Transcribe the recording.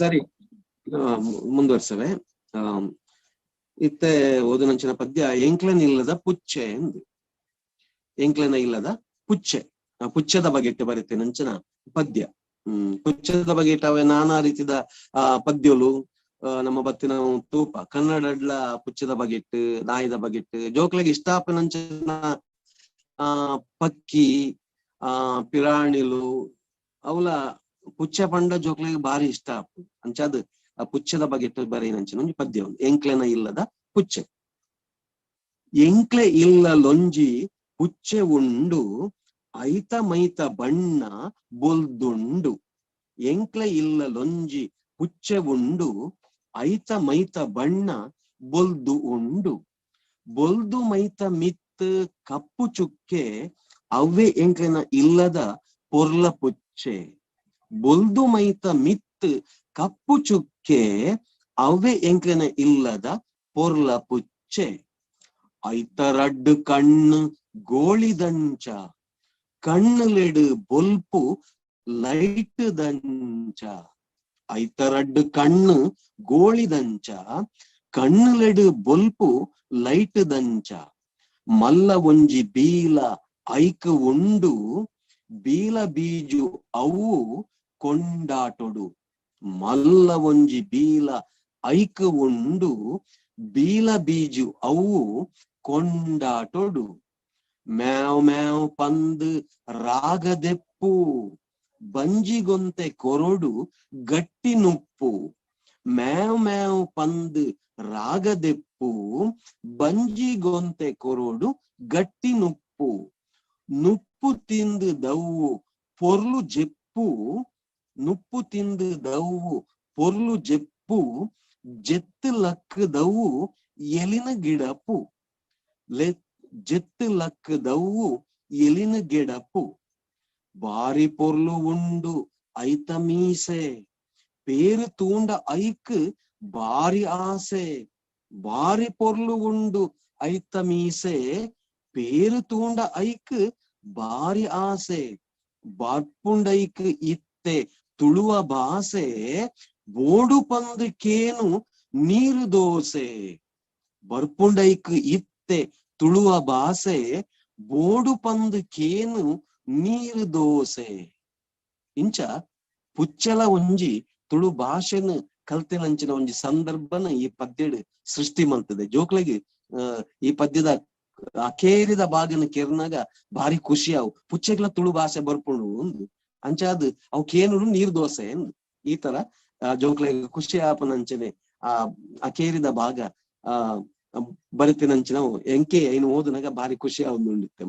ಸರಿ, ಮುಂದುವರ್ಸವೆ. ಇತ್ತೆ ಓದಿನಂಚಿನ ಪದ್ಯ ಎಂಕ್ಲೆನ ಇಲ್ಲದ ಪುಚ್ಚೆ ಎಂದು. ಎಂಕ್ಲೆನ ಇಲ್ಲದ ಪುಚ್ಚೆ, ಪುಚ್ಚದ ಬಗೆಟ್ ಬರುತ್ತೆ ನಂಚಿನ ಪದ್ಯ. ಪುಚ್ಚದ ಬಗೆಟ್ ಅವೇ ನಾನಾ ರೀತಿದ ಪದ್ಯಲು ನಮ್ಮ ಬತ್ತಿನ ತೂಪ ಕನ್ನಡಡ್ಲ ಪುಚ್ಚದ ಬಗೆಟ್, ನಾಯಿದ ಬಗೆಟ್ ಜೋಕ್ಲೆಗೆ ಇಷ್ಟಾಪನಂಚಿನ ಪಕ್ಕಿ ಪಿರಾಣಿಲು ಅವಲ ಪುಚ್ಚ ಪಂಡ ಜೋಕ್ಲೆಗೆ ಬಾರಿ ಇಷ್ಟ ಆಪು ಅಂಚಾದ್ ಆ ಪುಚ್ಚದ ಬಗೆಟ್ ಬರೀನಂಚಿನ ಒಂಜಿ ಪದ್ಯ ಉಂಟು. ಎಂಕ್ಲೆನ ಇಲ್ಲದ ಪುಚ್ಚೆ. ಎಂಕ್ಲೆ ಇಲ್ಲ ಲೊಂಜಿ ಪುಚ್ಚೆ ಉಂಡು ಐತ ಮೈತ ಬಣ್ಣ ಬೊಲ್ದುಂಡು. ಎಂಕ್ಲೆ ಇಲ್ಲ ಲೊಂಜಿ ಪುಚ್ಚೆ ಉಂಡು ಐತ ಮೈತ ಬಣ್ಣ ಬೊಲ್ದು ಉಂಡು. ಬೊಲ್ದು ಮೈತ ಮಿತ್ ಕಪ್ಪು ಚುಕ್ಕೆ ಅವೇ ಎಂಕ್ಲೆನ ಇಲ್ಲದ ಪೊರ್ಲ ಪುಚ್ಚೆ. ಬೊಲ್ದು ಮೈತ ಮಿತ್ ಕಪ್ಪು ಚುಕ್ಕೆ ಅವೇ ಎಂಕ್ಲೆನ ಇಲ್ಲದ ಪೊರ್ಲ ಪುಚ್ಚೆ. ಐತರಡ್ಡು ಕಣ್ಣು ಗೋಳಿದಂಚ ಕಣ್ಣುಲೆಡು ಬೊಲ್ಪು ಲೈಟ್ ದಂಚ. ಐತರಡ್ಡು ಕಣ್ಣು ಗೋಳಿದಂಚ ಕಣ್ಣುಲೆಡು ಬೊಲ್ಪು ಲೈಟ್ ದಂಚ. ಮಲ್ಲ ಒಂಜಿ ಬೀಲ ಐಕ್ ಉಂಡು ಬೀಲ ಬೀಜು ಅವು ಕೊಂಡಾಟೊಡು. ಮಲ್ಲ ಒಂಜಿ ಬೀಲ ಐಕ್ ಉಂಡು ಬೀಲ ಬೀಜು ಅವು ಕೊಂಡಾಟೊಡು. ಮ್ಯಾವ್ ಮ್ಯಾವ್ ಪಂದ್ ರಾಗದೆಪ್ಪು ಬಂಜಿಗೊಂತೆ ಕೊರಡು ಗಟ್ಟಿ ನುಪ್ಪು. ಮ್ಯಾವ್ ಮ್ಯಾವ್ ಪಂದ್ ರಾಗದೆಪ್ಪು ಬಂಜಿಗೊಂತೆ ಕೊರಡು ಗಟ್ಟಿ ನುಪ್ಪು. ನುಪ್ಪು ತಿಂದು ದವ್ವು ಪೊರ್ಲು ಜೆಪ್ಪು. ನುಪ್ಪು ತಿಂದು ದವ್ವು ಪೊರ್ಲು ಜೆಪ್ಪು. ಜೆತ್ತು ಲಕ್ಕದವ್ವು ಎಲಿನ ಗಿಡಪು. ಜೆತ್ತು ಲಕ್ಕದವ್ವು ಎಲಿನ ಗಿಡಪು. ಬಾರಿ ಪೊರ್ಲು ಉಂಡು ಐತ ಮೀಸೆ ಪೇರು ತೂಂಡ ಐಕ್ ಬಾರಿ ಆಸೆ. ಬಾರಿ ಪೊರ್ಲು ಉಂಡು ಐತ ಮೀಸೆ ಪೇರು ತೂಂಡ ಐಕ್ ಬಾರಿ ಆಸೆ. ಬರ್ಪುಂಡೈಕ್ ಇತ್ತೆ ತುಳುವ ಭಾಸೆ ಬೋಡು ಪಂದ್ ಕೇನು ನೀರು ದೋಸೆ. ಬರ್ಪುಂಡೈಕ್ ಇತ್ತೆ ತುಳುವ ಭಾಸೆ ಬೋಡು ಪಂದ್ ಕೇನು ನೀರು ದೋಸೆ. ಇಂಚ ಪುಚ್ಚಲ ಒಂಜಿ ತುಳು ಭಾಷೆನು ಕಲ್ತಿನಂಚಿನ ಒಂಜಿ ಸಂದರ್ಭನ ಈ ಪದ್ಯಡ್ ಸೃಷ್ಟಿ ಮಾಡ್ತದೆ. ಜೋಕ್ಲೆಗೆ ಈ ಪದ್ಯದ ಅಕೇರಿದ ಭಾಗನ ಕೇರ್ನಾಗ ಭಾರಿ ಖುಷಿ ಅವು ಪುಚ್ಚೆಗ್ಲ ತುಳು ಭಾಷೆ ಬರ್ಪುಂಡು ಒಂದು ಅಂಚಾದ್ ಅವು ಕೇನುಡು ನೀರ್ ದೋಸೆ ಎಂದು ಈ ತರ ಜೋಕ್ಲೆಗೆ ಖುಷಿ ಆಪನಂಚನೆ ಅಕೇರಿದ ಭಾಗ ಬರಿತಿನಂಚಿನ ಎಂಕೆ ಐನು ಓದನಾಗ ಭಾರಿ ಖುಷಿ ಆവുന്നുಂಡಿತ್ತೆ.